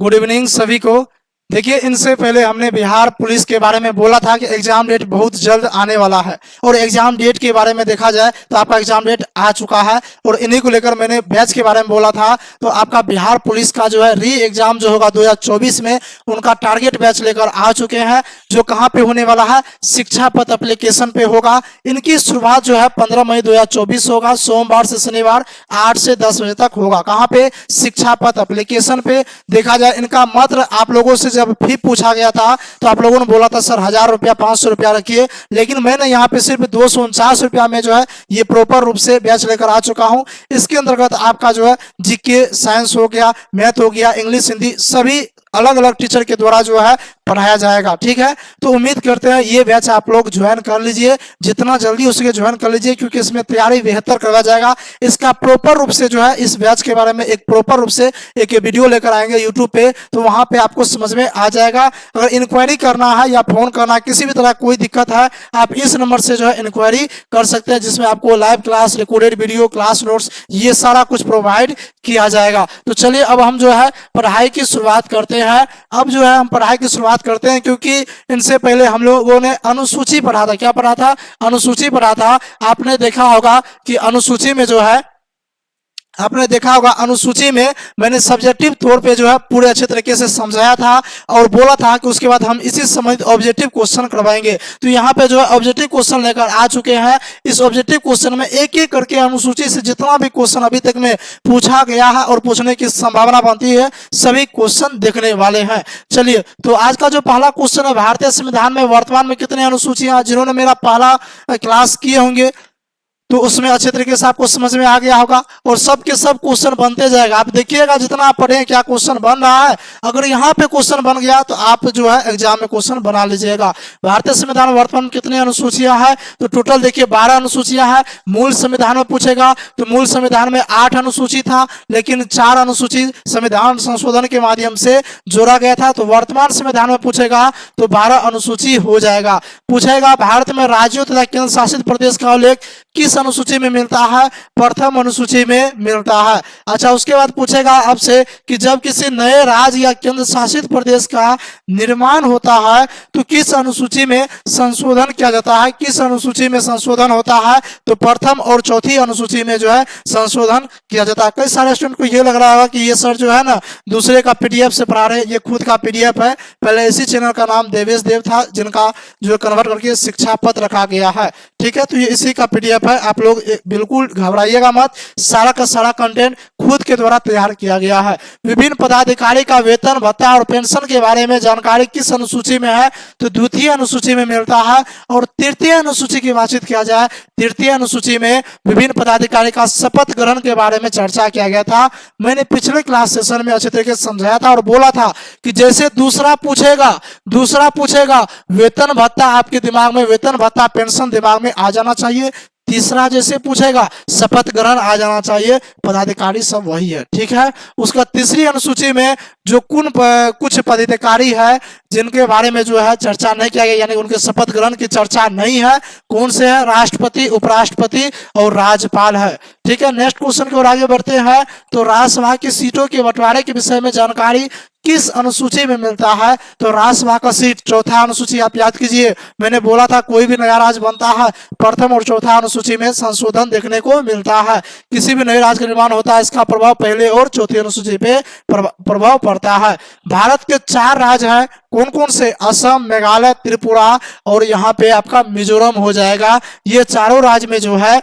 Good evening सभी को। देखिए, इनसे पहले हमने बिहार पुलिस के बारे में बोला था कि एग्जाम डेट बहुत जल्द आने वाला है, और एग्जाम डेट के बारे में देखा जाए तो आपका एग्जाम डेट आ चुका है। और इन्हीं को लेकर मैंने बैच के बारे में बोला था। तो आपका बिहार पुलिस का जो है री एग्जाम जो होगा 2024 में, उनका टारगेट बैच लेकर आ चुके हैं, जो कहाँ पे होने वाला है, शिक्षा पथ एप्लीकेशन पे होगा। इनकी शुरुआत जो है 15 मई 2024 होगा, सोमवार से शनिवार 8 से 10 बजे तक होगा। कहाँ पे? शिक्षा पथ एप्लीकेशन पे। देखा जाए इनका मात्र आप लोगों से जब फी पूछा गया था तो आप लोगों ने बोला था सर 1000 रुपया 500 रुपया रखिए, लेकिन मैंने यहाँ पे सिर्फ 249 रुपया में जो है ये प्रॉपर रूप से बैच लेकर आ चुका हूँ। इसके अंतर्गत आपका जो है जीके, साइंस हो गया, मैथ हो गया, इंग्लिश, हिंदी, सभी अलग अलग टीचर के द्वारा जो है पढ़ाया जाएगा। ठीक है, तो उम्मीद करते हैं ये बैच आप लोग ज्वाइन कर लीजिए, जितना जल्दी उसके ज्वाइन कर लीजिए, क्योंकि इसमें तैयारी बेहतर करवाया जाएगा। इसका प्रॉपर रूप से जो है इस बैच के बारे में एक प्रॉपर रूप से एक वीडियो लेकर आएंगे यूट्यूब पे, तो वहां पे आपको समझ में आ जाएगा। अगर इंक्वायरी करना है या फोन करना, किसी भी तरह कोई दिक्कत है, आप इस नंबर से जो है इंक्वायरी कर सकते हैं, जिसमें आपको live class, recorded video, class notes, ये सारा कुछ प्रोवाइड किया जाएगा। तो चलिए अब हम जो है पढ़ाई की शुरुआत करते हैं। अब जो है हम पढ़ाई की शुरुआत करते हैं, क्योंकि इनसे पहले हम लोगों ने अनुसूची पढ़ा था। क्या पढ़ा था? अनुसूची पढ़ा था। आपने देखा होगा कि अनुसूची में जो है, आपने देखा होगा अनुसूची में मैंने सब्जेक्टिव तौर पे जो है पूरे अच्छे तरीके से समझाया था, और बोला था कि उसके बाद हम इसी संबंधित ऑब्जेक्टिव क्वेश्चन करवाएंगे। तो यहाँ पे जो है ऑब्जेक्टिव क्वेश्चन लेकर आ चुके हैं। इस ऑब्जेक्टिव क्वेश्चन में एक एक करके अनुसूची से जितना भी क्वेश्चन अभी तक में पूछा गया है और पूछने की संभावना बनती है, सभी क्वेश्चन देखने वाले हैं। चलिए, तो आज का जो पहला क्वेश्चन है, भारतीय संविधान में वर्तमान में कितने अनुसूचियां? जिन्होंने मेरा पहला क्लास किए होंगे तो उसमें अच्छे तरीके से आपको समझ में आ गया होगा, और सब के सब क्वेश्चन बनते जाएगा। आप देखिएगा जितना आप पढ़े क्या क्वेश्चन बन रहा है। अगर यहाँ पे क्वेश्चन बन गया तो आप जो है एग्जाम में क्वेश्चन बना लीजिएगा। भारतीय संविधान में वर्तमान में कितनी अनुसूचियां हैं? तो टोटल देखिए 12 अनुसूचियां हैं। मूल संविधान में पूछेगा तो मूल संविधान में 8 अनुसूची था, लेकिन 4 अनुसूची संविधान संशोधन के माध्यम से जोड़ा गया था। तो वर्तमान संविधान में पूछेगा तो 12 अनुसूची हो जाएगा। पूछेगा भारत में राज्यों तथा केंद्र शासित प्रदेश का उल्लेख किस अनुसूची में मिलता है? प्रथम अनुसूची में मिलता है। अच्छा, उसके बाद पूछेगा आपसे कि जब किसी नए राज्य या केंद्र शासित प्रदेश का निर्माण होता है तो किस अनुसूची में संशोधन किया जाता है? किस अनुसूची में संशोधन होता है? तो प्रथम और चौथी अनुसूची में जो है संशोधन किया जाता है। कई सारे स्टूडेंट को ये लग रहा होगा कि ये सर जो है ना दूसरे का पीडीएफ से पढ़ा रहे हैं, ये खुद का पीडीएफ है। पहले इसी चैनल का नाम देवेश देव था, जिनका जो कन्वर्ट करके शिक्षा पथ रखा गया है। ठीक है, तो ये इसी का पीडीएफ है। आप लोग बिल्कुल घबराइएगा मत, सारा का सारा कंटेंट खुद के द्वारा तैयार किया गया है। विभिन्न पदाधिकारी का वेतन, भत्ता और पेंशन के बारे में जानकारी किस अनुसूची में है? तो द्वितीय अनुसूची में मिलता है। और तृतीय अनुसूची की बातचीत किया जाए, तृतीय अनुसूची में विभिन्न पदाधिकारी का शपथ ग्रहण के बारे में चर्चा किया गया था। मैंने पिछले क्लास सेशन में अच्छे तरीके से समझाया था और बोला था कि जैसे दूसरा पूछेगा वेतन भत्ता, आपके दिमाग में वेतन भत्ता पेंशन दिमाग में आ जाना चाहिए। तीसरा जैसे पूछेगा शपथ ग्रहण आ जाना चाहिए। पदाधिकारी सब वही है। ठीक है, उसका तीसरी अनुसूची में जो कुछ पदाधिकारी है जिनके बारे में जो है चर्चा नहीं किया गया, यानी उनके शपथ ग्रहण की चर्चा नहीं है। कौन से है? राष्ट्रपति, उपराष्ट्रपति और राज्यपाल है। ठीक है, नेक्स्ट क्वेश्चन की ओर आगे बढ़ते हैं। तो राज्यसभा की सीटों के बंटवारे के विषय में जानकारी किस अनुसूची में मिलता है? तो राज्यसभा का सीट चौथा अनुसूची। आप याद कीजिए, मैंने बोला था कोई भी नया राज्य बनता है प्रथम और चौथा अनुसूची में संशोधन देखने को मिलता है। किसी भी नए राज्य का निर्माण होता है, इसका प्रभाव पहले और चौथी अनुसूची पे प्रभाव पड़ता है। भारत के 4 राज्य हैं, कौन कौन से? असम, मेघालय, त्रिपुरा और यहाँ पे आपका मिजोरम हो जाएगा। ये चारों राज्य में जो है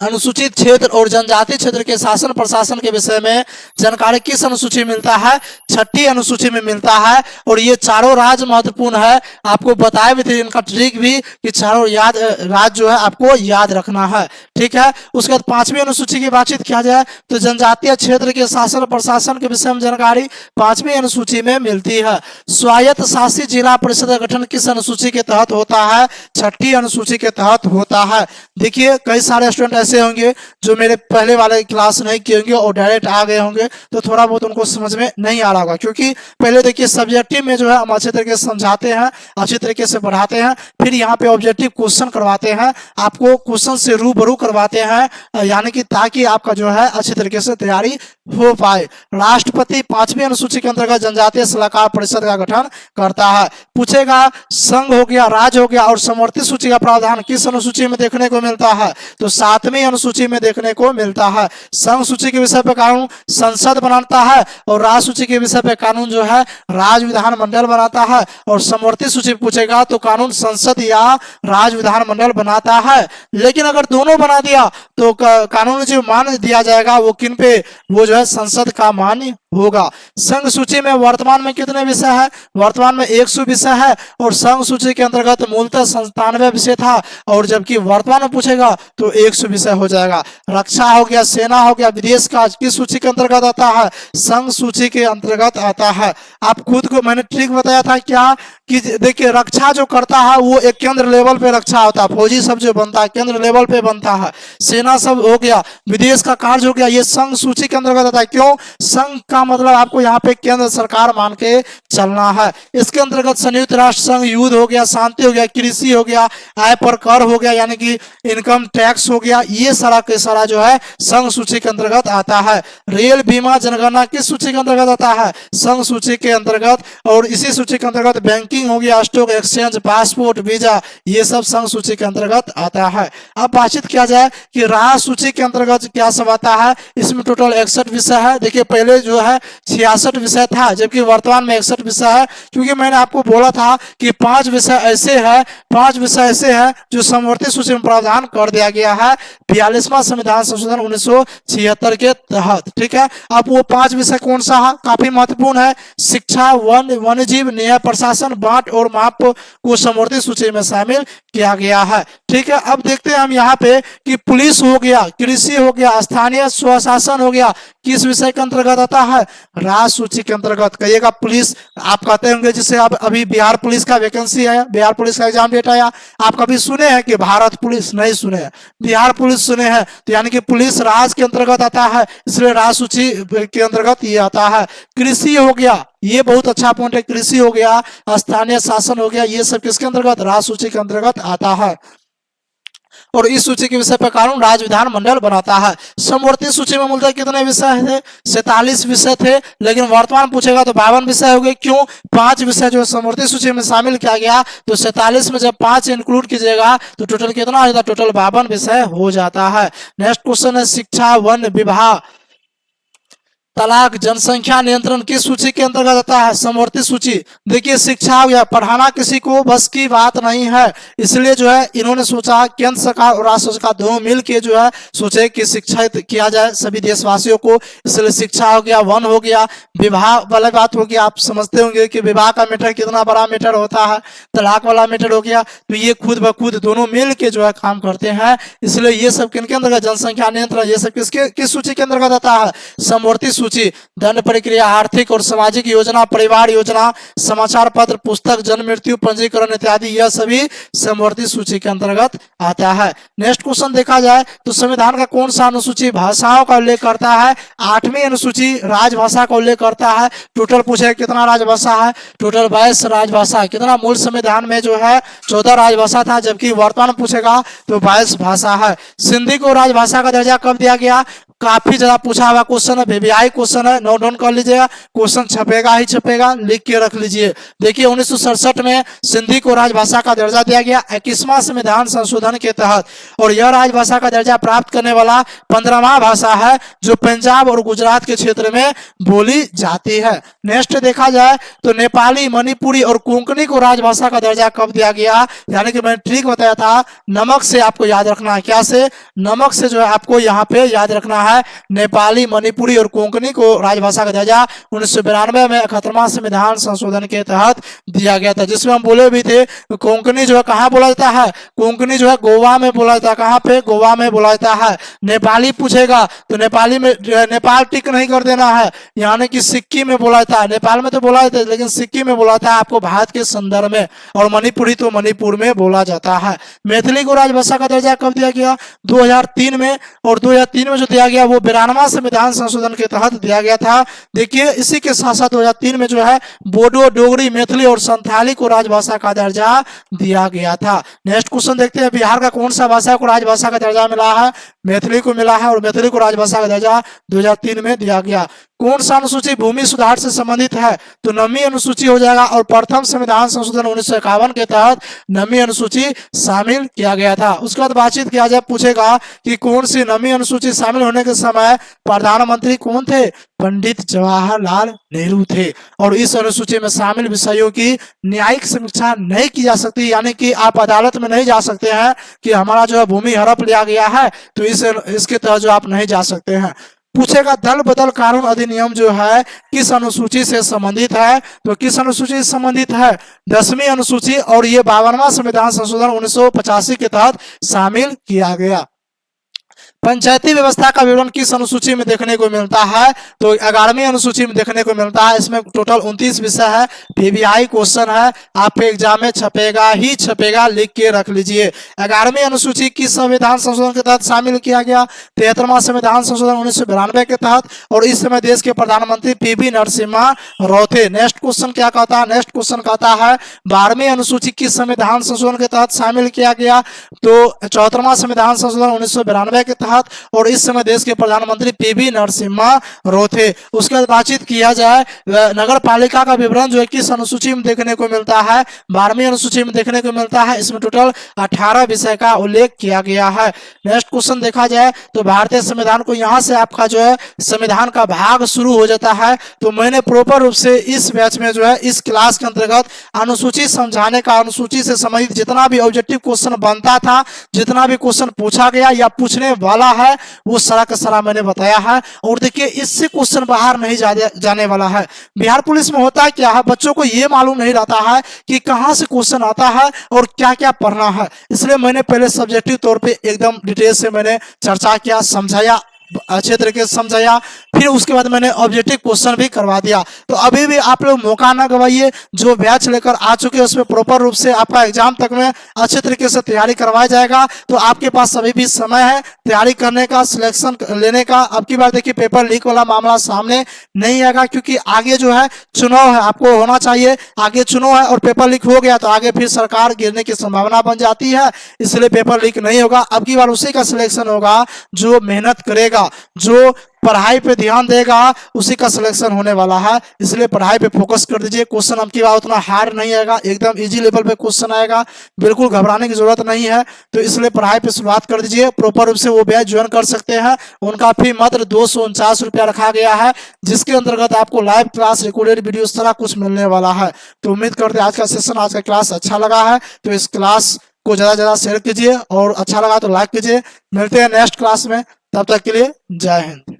अनुसूचित क्षेत्र और जनजातीय क्षेत्र के शासन प्रशासन के विषय में जानकारी किस अनुसूची में मिलता है? छठी अनुसूची में मिलता है। और ये चारों राज्य महत्वपूर्ण है, आपको बताए भी थे इनका ट्रिक भी कि चारों राज्य जो है आपको याद रखना है। ठीक है, उसके बाद 5वीं अनुसूची की बातचीत किया जाए तो जनजातीय क्षेत्र के शासन प्रशासन के विषय में जानकारी 5वीं अनुसूची में मिलती है। स्वायत्त शासित जिला परिषद का गठन किस अनुसूची के तहत होता है? छठी अनुसूची के तहत होता है। देखिए, कई सारे स्टूडेंट ऐसे होंगे जो मेरे पहले वाले क्लास नहीं किए होंगे और डायरेक्ट आ गए होंगे, तो थोड़ा बहुत उनको समझ में नहीं आ रहा होगा। क्योंकि पहले देखिए सब्जेक्टिव में जो है हम अच्छे तरीके से समझाते हैं, अच्छी तरीके से पढ़ाते हैं, फिर यहाँ पे ऑब्जेक्टिव क्वेश्चन करवाते हैं, आपको क्वेश्चन से रूबरू करवाते हैं, यानी कि ताकि आपका जो है अच्छी तरीके से तैयारी हो पाए। राष्ट्रपति 5वीं अनुसूची के अंतर्गत जनजातीय सलाहकार परिषद का गठन करता है। पूछेगा संघ हो गया, राज्य हो गया और समवर्ती सूची का प्रावधान किस अनुसूची में देखने को मिलता है, तो 7वीं अनुसूची में देखने को मिलता है। संघ सूची के विषय पर कानून संसद बनाता है और राज्य सूची के विषय पर कानून जो है राज्य विधानमंडल बनाता है, और समवर्ती सूची पूछेगा तो कानून संसद या राज्य विधानमंडल बनाता है। लेकिन अगर दोनों बना दिया तो कानून जो मान दिया जाएगा वो किन पे, वो जो है संसद का मान्य होगा। संघ सूची में वर्तमान में कितने विषय है, वर्तमान में 100 विषय है, और संघ सूची के अंतर्गत मूलतः 97 विषय था, और जबकि वर्तमान में पूछेगा तो 100 विषय हो जाएगा। रक्षा हो गया, सेना हो गया, विदेश कार्य किस सूची के अंतर्गत आता है, संघ सूची के अंतर्गत आता है। आप खुद को मैंने ट्रिक बताया था क्या कि देखिए रक्षा जो करता है वो एक केंद्र लेवल पे रक्षा होता है, फौजी सब जो बनता है केंद्र लेवल पे बनता है, सेना सब हो गया, विदेश का कार्य हो गया, ये संघ सूची के अंतर्गत आता है। क्यों, संघ का मतलब आपको यहाँ पे केंद्र सरकार मान के चलना है। इसके अंतर्गत संयुक्त राष्ट्र संघ, युद्ध हो गया, शांति हो गया, कृषि हो गया, आय पर कर हो गया यानी कि इनकम टैक्स हो गया, ये सारा के सारा जो है संघ सूची के अंतर्गत आता है। रेल, बीमा, जनगणना किस सूची के अंतर्गत आता है, संघ सूची के अंतर्गत, और इसी सूची के अंतर्गत बैंकिंग हो गया, स्टॉक एक्सचेंज, पासपोर्ट, वीजा, ये सब संघ सूची के अंतर्गत आता है। अब बातचीत किया जाए कि राज्य सूची के अंतर्गत क्या सब आता है। इसमें टोटल 61 विषय है। देखिए पहले जो है 66 विषय था, जबकि वर्तमान में 61 विषय है, क्योंकि मैंने आपको बोला था कि 5 विषय ऐसे हैं, 5 विषय ऐसे हैं जो समवर्ती सूची में प्रावधान कर दिया गया है 42वां संविधान संशोधन 1976 के तहत। ठीक है, अब वो 5 विषय कौन सा है, काफी महत्वपूर्ण है। शिक्षा, वन, वन्यजीव, न्याय, प्रशासन, बांट और माप को समवर्ती सूची में शामिल किया गया है। ठीक है, अब देखते हैं हम यहाँ पे कि पुलिस हो गया, कृषि हो गया, स्थानीय स्वशासन हो गया, किस विषय के अंतर्गत आता है, राज्य सूची के अंतर्गत। कहिएगा पुलिस, आप कहते होंगे जिससे आप अभी बिहार पुलिस का वैकेंसी है, बिहार पुलिस का एग्जाम डेट आया, आप कभी सुने हैं कि भारत पुलिस, नहीं सुने हैं, बिहार पुलिस सुने हैं, तो यानी कि पुलिस राज्य के अंतर्गत आता है, इसलिए राज्य सूची के अंतर्गत ये आता है। कृषि हो गया, ये बहुत अच्छा पॉइंट है, कृषि हो गया, स्थानीय शासन हो गया, ये सब किसके अंतर्गत, राज्य सूची के अंतर्गत आता है। और इस सूची के विषय पर कानून राज्य विधानमंडल बनाता है। समवर्ती सूची में मूलतः कितने विषय थे, 47 विषय थे, लेकिन वर्तमान पूछेगा तो 52 विषय हो गए। क्यों, 5 विषय जो समवर्ती सूची में शामिल किया गया, तो 47 में जब 5 इंक्लूड कीजिएगा तो टोटल कितना हो जाता है, टोटल 52 विषय हो जाता है। नेक्स्ट क्वेश्चन है शिक्षा, वन विभाग, तलाक, जनसंख्या नियंत्रण किस सूची के अंतर्गत आता है, समवर्ती सूची। देखिए शिक्षा या पढ़ाना किसी को बस की बात नहीं है, इसलिए जो है इन्होंने सोचा, केंद्र सरकार और राज्य सरकार दोनों मिल के जो है सोचे कि शिक्षित किया जाए सभी देशवासियों को, इसलिए शिक्षा हो गया, वन हो गया, विवाह वाला बात हो गया। आप समझते होंगे कि विवाह का मैटर कितना बड़ा मैटर होता है, तलाक वाला मैटर हो गया, तो ये खुद ब खुद दोनों मिल के जो है काम करते हैं, इसलिए ये सब किनके अंतर्गत, जनसंख्या नियंत्रण, ये सब किस सूची के अंतर्गत आता है, समवर्ती सूची। दंड प्रक्रिया, आर्थिक और सामाजिक योजना, परिवार योजना, समाचार पत्र, पुस्तक, जन्म मृत्यु पंजीकरण इत्यादि, यह सभी समवर्ती सूची के अंतर्गत आता है। नेक्स्ट क्वेश्चन देखा जाए तो संविधान का कौन सा अनुसूची भाषाओं का उल्लेख करता है, 8वीं अनुसूची राजभाषा का उल्लेख करता है। टोटल पूछे कितना राजभाषा है, टोटल 22 राजभाषा। कितना, मूल संविधान में जो है 14 राजभाषा था, जबकि वर्तमान पूछेगा तो 22 भाषा है। सिंधी को राजभाषा का दर्जा कब दिया गया, काफी ज्यादा पूछा हुआ क्वेश्चन है, वीवीआई क्वेश्चन है, नोट डाउन कर लीजिएगा, क्वेश्चन छपेगा ही छपेगा, लिख के रख लीजिए। देखिए 1967 में सिंधी को राजभाषा का दर्जा दिया गया 21वां संविधान संशोधन के तहत, और यह राजभाषा का दर्जा प्राप्त करने वाला 15वां भाषा है जो पंजाब और गुजरात के क्षेत्र में बोली जाती है। नेक्स्ट देखा जाए तो नेपाली, मणिपुरी और कोंकणी को राजभाषा का दर्जा कब दिया गया, यानी कि मैंने ट्रिक बताया था, नमक से आपको याद रखना है, क्या से, नमक से जो है आपको यहाँ पे याद रखना है। है नेपाली, मणिपुरी और कोंकणी को राजभाषा का दर्जा 1992 में 71वां संविधान संशोधन के तहत दिया गया था, जिसमें हम बोले भी थे कोंकणी जो है कहाँ बोला जाता है, कोंकणी जो है गोवा में बोला जाता है। कहाँ पे? गोवा में बोला जाता है। नेपाली पूछेगा तो नेपाली में नेपाल टिक नहीं कर देना है, यानी कि सिक्किम में बोला जाता है। नेपाल में तो बोला जाता है लेकिन सिक्किम में बोला जाता है आपको भारत के संदर्भ में, और मणिपुरी तो मणिपुर में बोला जाता है। मैथिली को राजभाषा का दर्जा कब दिया गया? 2003 में, और 2003 में जो दिया गया वो 92वां संविधान संशोधन के तहत दिया गया था। देखिए इसी के साथ साथ 2003 में जो है बोडो, डोगरी, मैथिली और संथाली को राजभाषा का दर्जा दिया गया था। नेक्स्ट क्वेश्चन देखते हैं, बिहार का कौन सा भाषा को राजभाषा का दर्जा मिला है? मैथिली को मिला है, और मैथिली को राजभाषा का दर्जा 2003 में दिया गया। कौन सा अनुसूची भूमि सुधार से संबंधित है? तो 9वीं अनुसूची हो जाएगा, और प्रथम संविधान संशोधन 1951 के तहत 9वीं अनुसूची शामिल किया गया था। उसके बाद बातचीत किया जाए, पूछेगा कि कौन सी 9वीं अनुसूची शामिल होने के समय प्रधानमंत्री कौन थे? पंडित जवाहरलाल नेहरू थे। और इस अनुसूची में शामिल विषयों की न्यायिक समीक्षा नहीं की जा सकती, यानी कि आप अदालत में नहीं जा सकते हैं कि हमारा जो है भूमि हड़प लिया गया है, तो इसके तहत जो आप नहीं जा सकते हैं। पूछेगा दल बदल कानून अधिनियम जो है किस अनुसूची से संबंधित है? तो किस अनुसूची से संबंधित है? 10वीं अनुसूची, और ये 52वां संविधान संशोधन 1985 के तहत शामिल किया गया। पंचायती व्यवस्था का विवरण किस अनुसूची में देखने को मिलता है? तो 11वीं अनुसूची में देखने को मिलता है। इसमें टोटल 29 विषय है, पीवीआई क्वेश्चन है, आपके एग्जाम में छपेगा ही छपेगा, लिख के रख लीजिए। 11वीं अनुसूची किस संविधान संशोधन के तहत शामिल किया गया? 73वां संविधान संशोधन 1992 के तहत, और इस समय देश के प्रधानमंत्री पीवी नरसिम्हा राव थे। नेक्स्ट क्वेश्चन क्या कहता है? नेक्स्ट क्वेश्चन कहता है 12वीं अनुसूची किस संविधान संशोधन के तहत शामिल किया गया? तो 74वां संविधान संशोधन 1992 के तहत, और इस समय देश के प्रधानमंत्री पीवी नरसिम्हा राव थे। उसके बाद बातचीत किया जाए नगर पालिका का विवरण जो है किस अनुसूची में देखने को मिलता है? 12वीं अनुसूची में देखने को मिलता है। इसमें टोटल 18 विषय का उल्लेख किया गया है। नेक्स्ट क्वेश्चन देखा जाए तो भारतीय संविधान को यहाँ से आपका जो है संविधान का भाग शुरू हो जाता है। तो मैंने प्रॉपर रूप से इस बैच में जो है इस क्लास के अंतर्गत अनुसूची समझाने का, अनुसूची से संबंधित जितना भी ऑब्जेक्टिव क्वेश्चन बनता था, जितना भी क्वेश्चन पूछा गया या पूछने वाला है, वो सारा का सारा मैंने बताया है। और देखिए इससे क्वेश्चन बाहर नहीं जाने वाला है। बिहार पुलिस में होता क्या है, बच्चों को ये मालूम नहीं रहता है कि कहां से क्वेश्चन आता है और क्या क्या पढ़ना है, इसलिए मैंने पहले सब्जेक्टिव तौर पे एकदम डिटेल से मैंने चर्चा किया, समझाया, अच्छे तरीके से समझाया, फिर उसके बाद मैंने ऑब्जेक्टिव क्वेश्चन भी करवा दिया। तो अभी भी आप लोग मौका ना गवाइए, जो बैच लेकर आ चुके हैं उसमें प्रॉपर रूप से आपका एग्जाम तक में अच्छे तरीके से तैयारी करवाया जाएगा। तो आपके पास अभी भी समय है तैयारी करने का, सिलेक्शन लेने का। अब की बार देखिए पेपर लीक वाला मामला सामने नहीं आएगा, क्योंकि आगे जो है चुनाव है, आपको होना चाहिए, आगे चुनाव है और पेपर लीक हो गया तो आगे फिर सरकार गिरने की संभावना बन जाती है, इसलिए पेपर लीक नहीं होगा। अब की बार उसी का सिलेक्शन होगा जो मेहनत करेगा, जो पढ़ाई पे ध्यान देगा, उसी का सिलेक्शन होने वाला है। इसलिए पढ़ाई पे फोकस कर दीजिए। क्वेश्चन अब की बार उतना हार्ड नहीं आएगा, एकदम इजी लेवल पे क्वेश्चन आएगा, बिल्कुल घबराने की जरूरत नहीं है। तो इसलिए पढ़ाई पे शुरुआत कर दीजिए। प्रॉपर रूप से वो बैच ज्वाइन कर सकते हैं, उनका फी मात्र 249 रुपया रखा गया है, जिसके अंतर्गत आपको लाइव क्लास, रिकॉर्डेड वीडियो सारा कुछ मिलने वाला है। तो उम्मीद करते हैं आज का सेशन, आज का क्लास अच्छा लगा है, तो इस क्लास को ज़्यादा से ज़्यादा शेयर कीजिए और अच्छा लगा तो लाइक कीजिए। मिलते हैं नेक्स्ट क्लास में, तब तक के लिए जय हिंद।